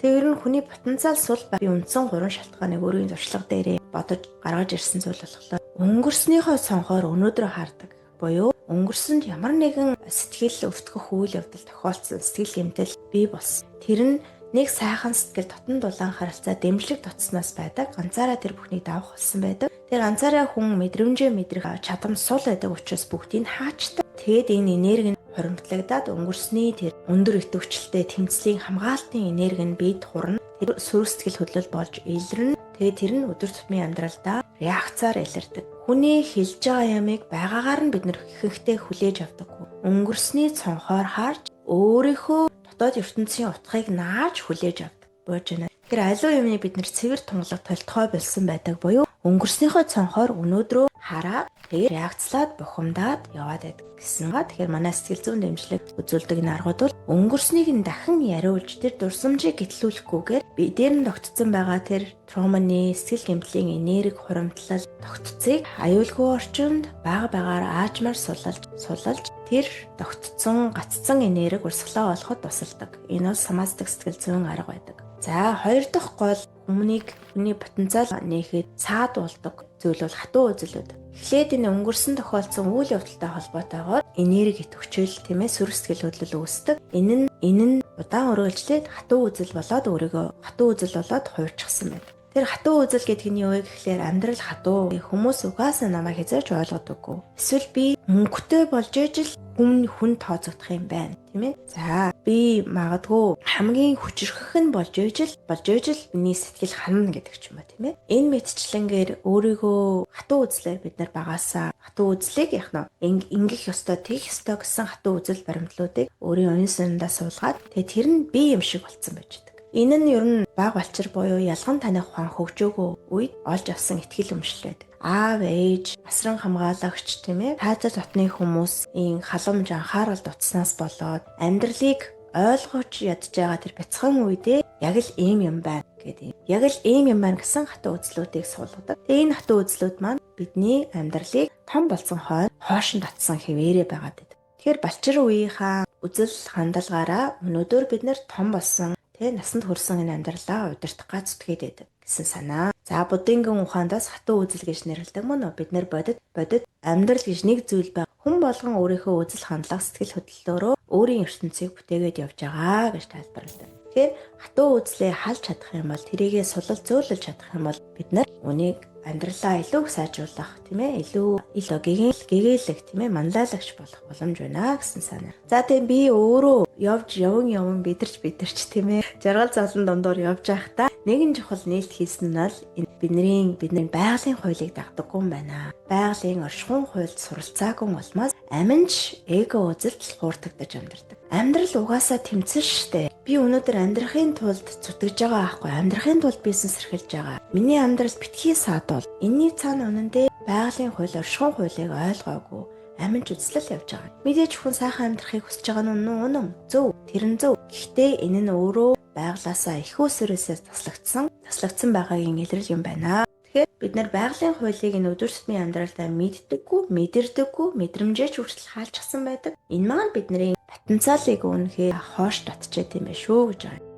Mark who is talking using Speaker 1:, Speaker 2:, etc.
Speaker 1: Тэгээ ер нь хүний потенциал сул би үндсэн 3 шалтгааныг өөрийн туршлага дээрээ бодож гаргаж ирсэн зүйл болохоор өнгөрснийхөө цонхоор өнөөдрөө хардаг. Буюу өнгөрсөнд ямар нэгэн сэтгэл өвтгөх үйл явдал тохиолдсон, сэтгэл гэмтэл бий болсон. Тэр нь нэг сайхан сэтгэл дотн дулаан харилцаа дэмжлэг татсанаас байдаг. Ганцаараа тэр бүхнийг давах болсон байдаг. Тэр ганцаараа хүн мэдрэмжээ мэдрэх чадам сул байдаг учраас бүгдийг хаачдаг. Тэгэд энэ энерги нь хуримтлагдаад өнгөрсний тэр өндөр идэвхжлтэй тэмцлийн хамгаалтын энерги нь бид хурна. Тэр сүр сэтгэл хөдлөл болж илэрнэ. Тэгээд тэр нь өдөр тутмын амьдралдаа реакцаар илэрдэг. Хүний хэлж байгаа ямыг байгаагаар нь бид нэр ихэнхдээ хүлээж авдаггүй. Өнгөрсний цонхоор харж өөрийнхөө дотоод ертөнцийн утгыг нааж хүлээж авдаг болж байна. Тэр аливаа юмны бид нэр цэвэр тунгалаг толтгой болсон байдаг буюу өнгөрснийхөө цонхоор өнөөдрөө хараад тэгээд реакцлаад бухимдаад яваад байдаг гэсэн. Тэгэхээр манай сэтгэл зүйн дэмжлэг үзүүлдэг энэ аргууд бол өнгөрснийг нь дахин яриулж тэр дурсамжийг гэтлүүлэхгүйгээр бидээр нь тогтцсон байгаа тэр трауманы сэтгэл гэмтлийн энерги хуримтлал тогтцыг аюулгүй орчинд бага багаар аажмаар сулалж тэр тогтцсон гаццсан энерги урсгалаа олоход тусалдаг. Энэ бол самаастик сэтгэл зүйн арга байдаг. За хоёр дахь гол хүний потенциал нээхэд цаад болдог зүйл бол хатуу үзэлүүд. Эхлээд энэ өнгөрсөн тохиолдсон үйл явдалтай холбоотойгоор энерги идэвхжил тийм ээ сүр сэтгэл хөдлөл үүсдэг. Энэ нь удаан үргэлжлээд хатуу үзэл болоод өөрийгөө хатуу үзэл болоод хуурчихсан байна. Тэр хатуу үзэл гэдэг нь юу вэ гэхлээр амьдрал хатуу. Хүмүүс угаасаа намайг хязгаарч ойлгодоггүй. Эсвэл би мөнгөтэй болж ижил хүн тооцогдох юм байна, тийм ээ. За, би магадгүй хамгийн хүчрхэх нь болж ижил миний сэтгэл ханана гэдэг ч юм уу, тийм ээ. Энэ мэдчлэнгээр өөрийгөө хатуу үзлээр бид нар багасаа хатуу үзлийг яах нь ингэх ёстой, тэгэх ёстой гэсэн хатуу үзэл баримтлуудыг өөрийн оюун санаандаа суулгаад тэгээ тэр нь би юм шиг болцсон байж байгаа. Энэ нь ер нь баг балчир буюу ялган таних ухаан хөгжөөгөө үед олж авсан итгэл өмшлөл байдаг. Аав, ээж, асран хамгаалагч тийм ээ, тайзар дотны хүмүүсийн халамж анхаарал дутснаас болоод амьдралыг ойлгож ядж байгаа тэр бяцхан үедээ яг л ийм юм байна гэдэг. Яг л ийм юм байна гэсэн хатуу үзлүүдийг суулгадаг. Тэгээ энэ хатуу үзлүүд маань бидний амьдралыг том болсон хойно хоошин татсан хэвээрээ байгаад байдаг. Тэгэхээр балчир үеийнхаа үзэл хандлагаараа өнөөдөр бид нэр том болсон насанд хүрсэн энэ амьдралаа удирдах гац зүтгээд байдаг гэсэн санаа. За буддингийн ухаандаас хатуу үзэл гэж нэрлэдэг мөн үү? Бид нэр бодит амьдрал гэж нэг зүйл байна. Хүн болгон өөрийнхөө үзэл хандлага сэтгэл хөдлөлөөрөө өөрийн ертөнцийг бүтээгээд явж байгаа гэж тайлбарладаг. Тэгэхээр хатуу үзлээ халж чадах юм бол тэрийгээ сулал зөөлөж чадах юм бол бид нар үнийг амьдралаа илүү сайжруулах тийм ээ илүү гэгээлэг тийм ээ манлайлагч болох боломж байна гэсэн санаа. За тийм би өөрөө явн бидэрч тийм ээ жаргал золон дондор явж байхдаа нэгэн чухал нээлт хийсэн нь бол бидний байгалийн хуулийг дагдаггүй юм байна. Байгалийн оршихуйн хуульд суралцаагүй улмаас аминч эго үзэлт хуурдагдаж амьдардаг. Амьдрал угаасаа тэмцэн штэ. Би өнөөдөр амьдрахын тулд зүтгэж байгаа аахгүй. Амьдрахын тулд бизнес эрхэлж байгаа. Миний амьдрал битгий саадвал энэний цаана үнэндээ байгалийн хууль оршихуйн хуулийг ойлгоогүй аминч үзлэл явж байгаа. Мэдээж хүн сайхан амьдрахыг хүсэж байгаа нь үнэн зөв. Тэр нь зөв. Гэхдээ энэ нь өөрөө байглаасаа их усрээсээ таслагдсан байгаагийн илрэл юм байна. Тэгэхээр бид нар байгалийн хуулийг энэ өдөр тутмын амьдралдаа мэдэрдэггүй, мэдрэмжээч хүртэл хаалчихсан байдаг. Энэ маань бидний потенциалыг үнэхээр хоош татчихэд юм байна шүү гэж байна.